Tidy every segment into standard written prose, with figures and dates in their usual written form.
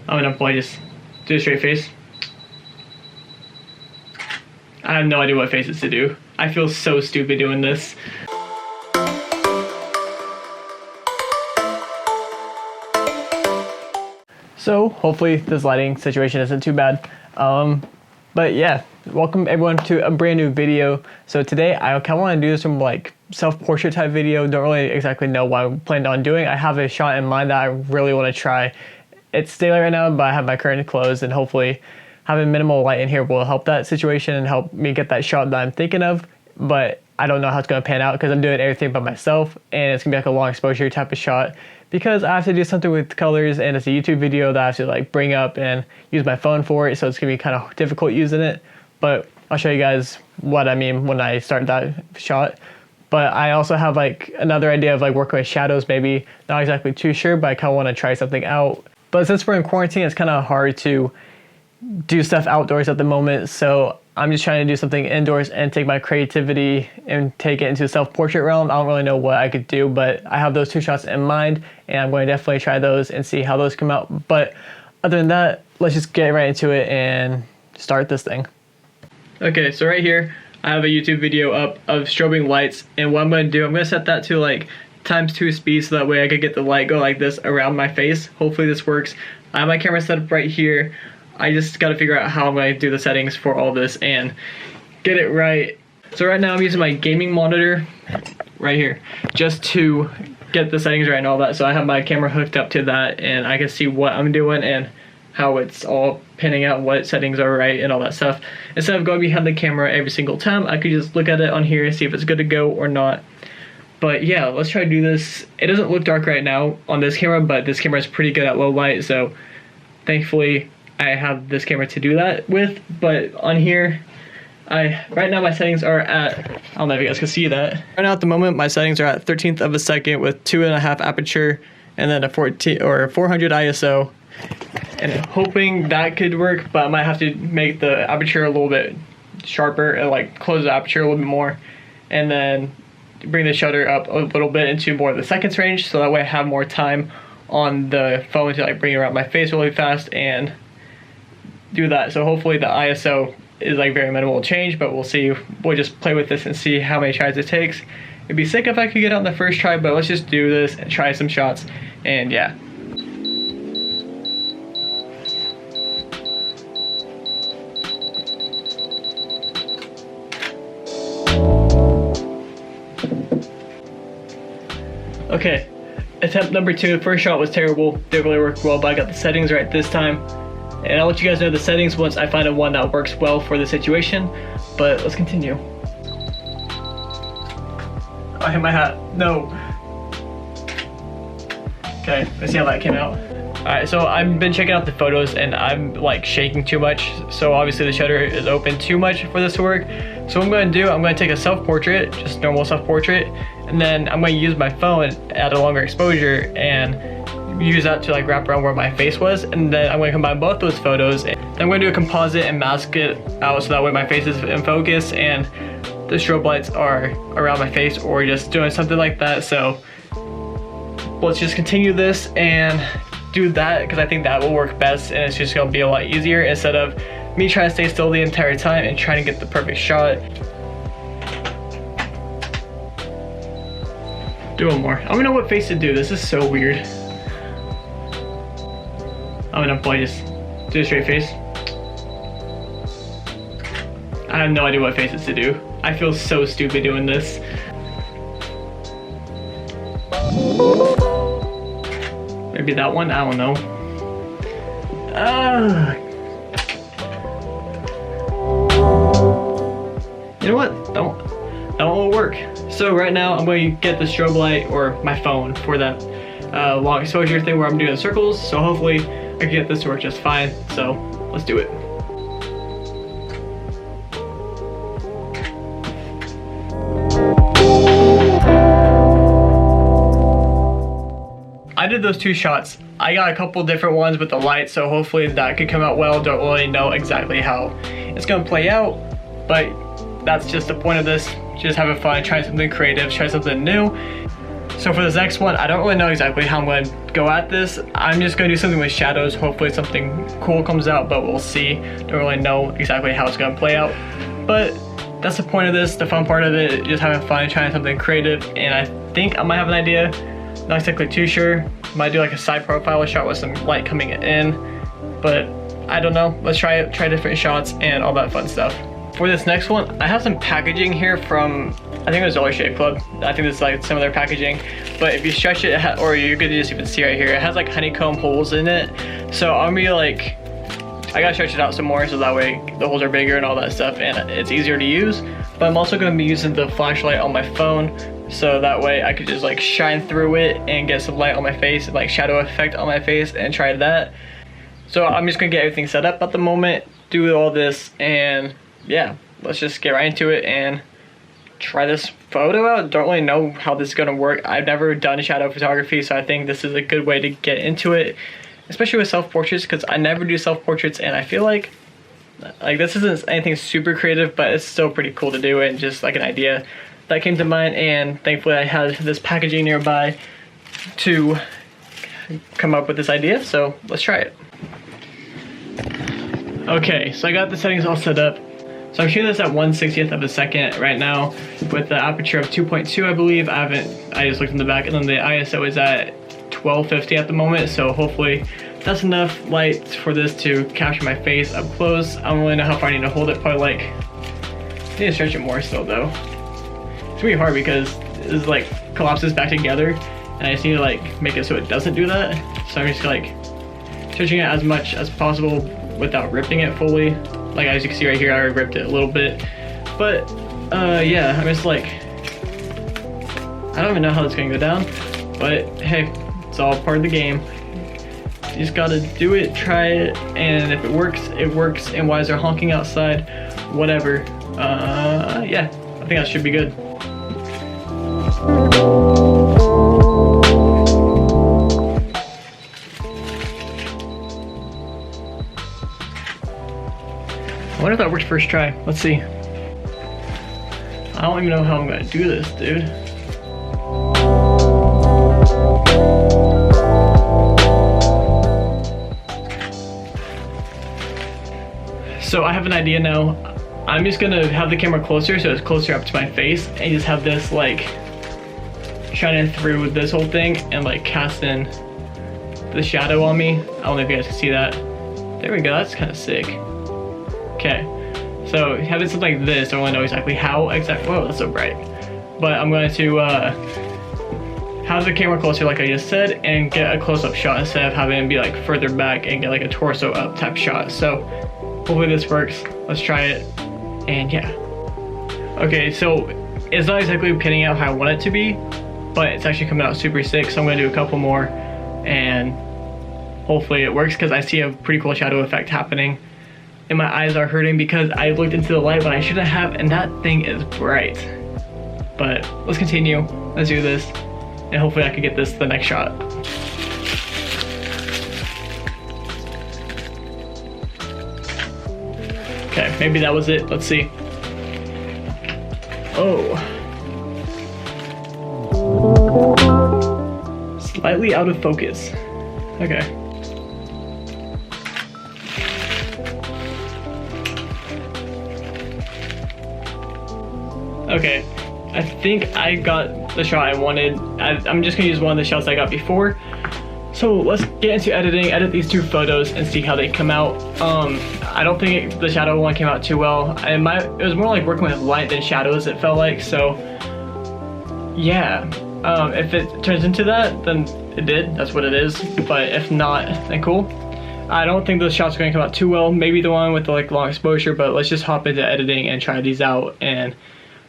I'm gonna probably just do a straight face. I have no idea what faces to do. I feel so stupid doing this. So hopefully this lighting situation isn't too bad. But yeah, welcome everyone to a brand new video. So today I kind of want to do some like self-portrait type video. Don't really exactly know what I planned on doing. I have a shot in mind that I really want to try. It's daylight right now, but I have my curtain closed, and hopefully having minimal light in here will help that situation and help me get that shot that I'm thinking of. But I don't know how it's going to pan out because I'm doing everything by myself, and it's going to be like a long exposure type of shot because I have to do something with colors, and it's a YouTube video that I have to like bring up and use my phone for it, so it's going to be kind of difficult using it. But I'll show you guys what I mean when I start that shot. But I also have like another idea of like working with shadows, maybe not exactly too sure, but I kind of want to try something out. But since we're in quarantine, it's kind of hard to do stuff outdoors at the moment, so I'm just trying to do something indoors and take my creativity and take it into the self-portrait realm. I don't really know what I could do, but I have those two shots in mind, and I'm going to definitely try those and see how those come out. But other than that, let's just get right into it and start this thing. Okay, so right here I have a YouTube video up of strobing lights, and what I'm going to do, I'm going to set that to like ×2 speed so that way I could get the light go like this around my face. Hopefully this works. I have my camera set up right here. I just got to figure out how I'm going to do the settings for all this and get it right. So right now I'm using my gaming monitor right here just to get the settings right and all that. So I have my camera hooked up to that, and I can see what I'm doing and how it's all pinning out, what settings are right and all that stuff. Instead of going behind the camera every single time, I could just look at it on here and see if it's good to go or not. But yeah, let's try to do this. It doesn't look dark right now on this camera, but this camera is pretty good at low light, so thankfully I have this camera to do that with. But on here, right now my settings are at, I don't know if you guys can see that. Right now at the moment my settings are at 1/13 of a second with 2.5 aperture and then a 400 ISO. And hoping that could work, but I might have to make the aperture a little bit sharper and like close the aperture a little bit more, and then bring the shutter up a little bit into more of the seconds range, so that way I have more time on the phone to like bring it around my face really fast and do that. So hopefully the ISO is like very minimal change, but we'll see. We'll just play with this and see how many tries it takes. It'd be sick if I could get out in the first try, but let's just do this and try some shots, and yeah. Okay, attempt number 2, the first shot was terrible, didn't really work well, but I got the settings right this time. And I'll let you guys know the settings once I find one that works well for the situation, but let's continue. I hit my hat, no. Okay, let's see how that came out. Alright, so I've been checking out the photos and I'm like shaking too much, so obviously the shutter is open too much for this to work. So what I'm going to do, I'm going to take a self-portrait, just normal self-portrait, and then I'm going to use my phone at a longer exposure and use that to like wrap around where my face was, and then I'm going to combine both those photos. And I'm going to do a composite and mask it out so that way my face is in focus and the strobe lights are around my face or just doing something like that. So let's just continue this and do that, because I think that will work best, and it's just going to be a lot easier instead of me trying to stay still the entire time and trying to get the perfect shot. Do one more. I don't know what face to do. This is so weird. I'm gonna probably just do a straight face. I have no idea what faces to do. I feel so stupid doing this. Maybe that one, I don't know. You know what? That one will work. So right now I'm going to get the strobe light or my phone for that long exposure thing where I'm doing the circles. So hopefully I can get this to work just fine. So let's do it. I did those two shots. I got a couple different ones with the light, so hopefully that could come out well. Don't really know exactly how it's gonna play out, but that's just the point of this. Just having fun, trying something creative, try something new. So for this next one, I don't really know exactly how I'm going to go at this. I'm just going to do something with shadows. Hopefully something cool comes out, but we'll see. Don't really know exactly how it's going to play out. But that's the point of this, the fun part of it, just having fun, trying something creative. And I think I might have an idea. Not exactly too sure. Might do like a side profile shot with some light coming in. But I don't know. Let's try it, try different shots and all that fun stuff. For this next one, I have some packaging here from, I think it was Dollar Shave Club. I think this is like similar packaging, but if you stretch it, or you could just even see right here, it has like honeycomb holes in it. So I'm gonna be like, I gotta stretch it out some more so that way the holes are bigger and all that stuff and it's easier to use. But I'm also gonna be using the flashlight on my phone, so that way I could just like shine through it and get some light on my face and like shadow effect on my face and try that. So I'm just gonna get everything set up at the moment, do all this, and yeah, let's just get right into it and try this photo out. Don't really know how this is gonna work. I've never done shadow photography, so I think this is a good way to get into it, especially with self-portraits, because I never do self-portraits, and I feel like this isn't anything super creative, but it's still pretty cool to do, and just like an idea that came to mind, and thankfully I had this packaging nearby to come up with this idea, so let's try it. Okay, so I got the settings all set up. So I'm shooting this at 1/60th of a second right now with the aperture of 2.2, I believe. I just looked in the back, and then the ISO is at 1250 at the moment, so hopefully that's enough light for this to capture my face up close. I don't really know how far I need to hold it, probably like, I need to stretch it more still though. It's really hard because this like collapses back together, and I just need to like make it so it doesn't do that. So I'm just like stretching it as much as possible without ripping it fully. Like as you can see right here, I already ripped it a little bit. But yeah, I'm just like, I don't even know how this is gonna go down, but hey, it's all part of the game. You just gotta do it, try it, and if it works, it works. And why is there honking outside? Whatever. Yeah, I think that should be good. I wonder if that worked first try. Let's see. I don't even know how I'm gonna do this, dude. So I have an idea now. I'm just gonna have the camera closer so it's closer up to my face and just have this like shining through this whole thing and like casting the shadow on me. I don't know if you guys can see that. There we go, that's kind of sick. Okay, so having something like this, I don't really know exactly how exactly, whoa, that's so bright. But I'm going to have the camera closer like I just said and get a close-up shot instead of having it be like further back and get like a torso up type shot. So hopefully this works. Let's try it, and yeah. Okay, so it's not exactly pinning out how I want it to be, but it's actually coming out super sick, so I'm gonna do a couple more and hopefully it works because I see a pretty cool shadow effect happening. And my eyes are hurting because I looked into the light when I shouldn't have, and that thing is bright. But let's continue, let's do this, and hopefully I can get this to the next shot. Okay, maybe that was it, let's see. Oh. Slightly out of focus, okay. Okay, I think I got the shot I wanted. I'm just gonna use one of the shots I got before. So let's get into editing, edit these two photos and see how they come out. I don't think the shadow one came out too well. It was more like working with light than shadows, it felt like, so yeah. If it turns into that, then it did, that's what it is. But if not, then cool. I don't think those shots are gonna come out too well. Maybe the one with the like long exposure, but let's just hop into editing and try these out and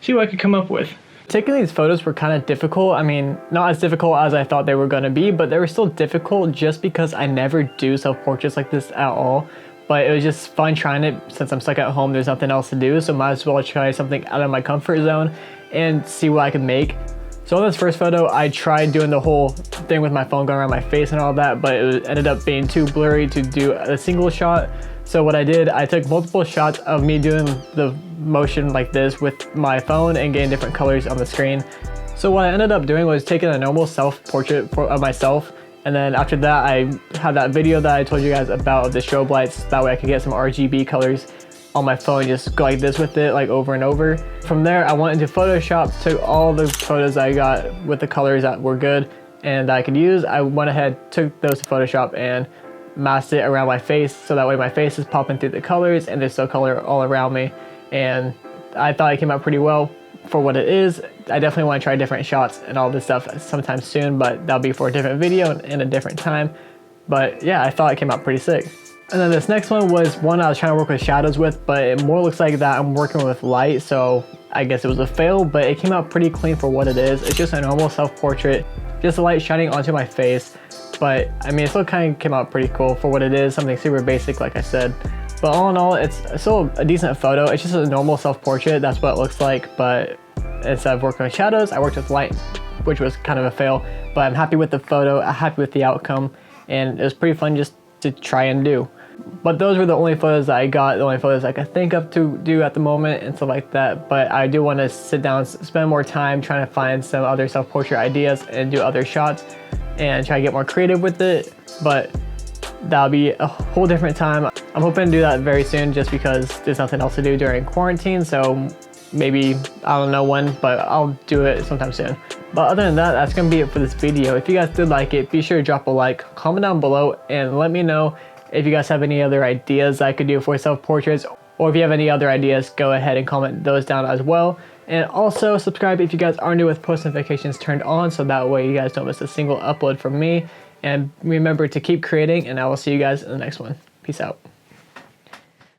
see what I could come up with. Taking these photos were kind of difficult. I mean, not as difficult as I thought they were gonna be, but they were still difficult just because I never do self-portraits like this at all. But it was just fun trying it since I'm stuck at home, there's nothing else to do, so might as well try something out of my comfort zone and see what I could make. So on this first photo, I tried doing the whole thing with my phone going around my face and all that, but it ended up being too blurry to do a single shot. So what I did, I took multiple shots of me doing the motion like this with my phone and getting different colors on the screen. So what I ended up doing was taking a normal self-portrait of myself, and then after that I had that video that I told you guys about the strobe lights, that way I could get some RGB colors on my phone, just go like this with it, like over and over. From there I went into Photoshop, took all the photos I got with the colors that were good and that I could use. I went ahead, took those to Photoshop and masked it around my face, so that way my face is popping through the colors and there's still color all around me. And I thought it came out pretty well for what it is. I definitely want to try different shots and all this stuff sometime soon, but that'll be for a different video and a different time. But yeah, I thought it came out pretty sick. And then this next one was one I was trying to work with shadows with, but it more looks like that I'm working with light, so I guess it was a fail, but it came out pretty clean for what it is. It's just a normal self-portrait, just the light shining onto my face. But I mean, it still kind of came out pretty cool for what it is, something super basic like I said. But all in all, it's still a decent photo. It's just a normal self-portrait, that's what it looks like, but instead of working with shadows, I worked with light, which was kind of a fail. But I'm happy with the photo, I'm happy with the outcome, and it was pretty fun just to try and do. But those were the only photos that I got, the only photos I could think of to do at the moment and stuff like that. But I do want to sit down, spend more time trying to find some other self-portrait ideas and do other shots and try to get more creative with it. But that'll be a whole different time. I'm hoping to do that very soon just because there's nothing else to do during quarantine. So maybe, I don't know when, but I'll do it sometime soon. But other than that, that's going to be it for this video. If you guys did like it, be sure to drop a like, comment down below, and let me know if you guys have any other ideas I could do for self-portraits, or if you have any other ideas, go ahead and comment those down as well. And also subscribe if you guys are new with post notifications turned on, so that way you guys don't miss a single upload from me. And remember to keep creating, and I will see you guys in the next one. Peace out.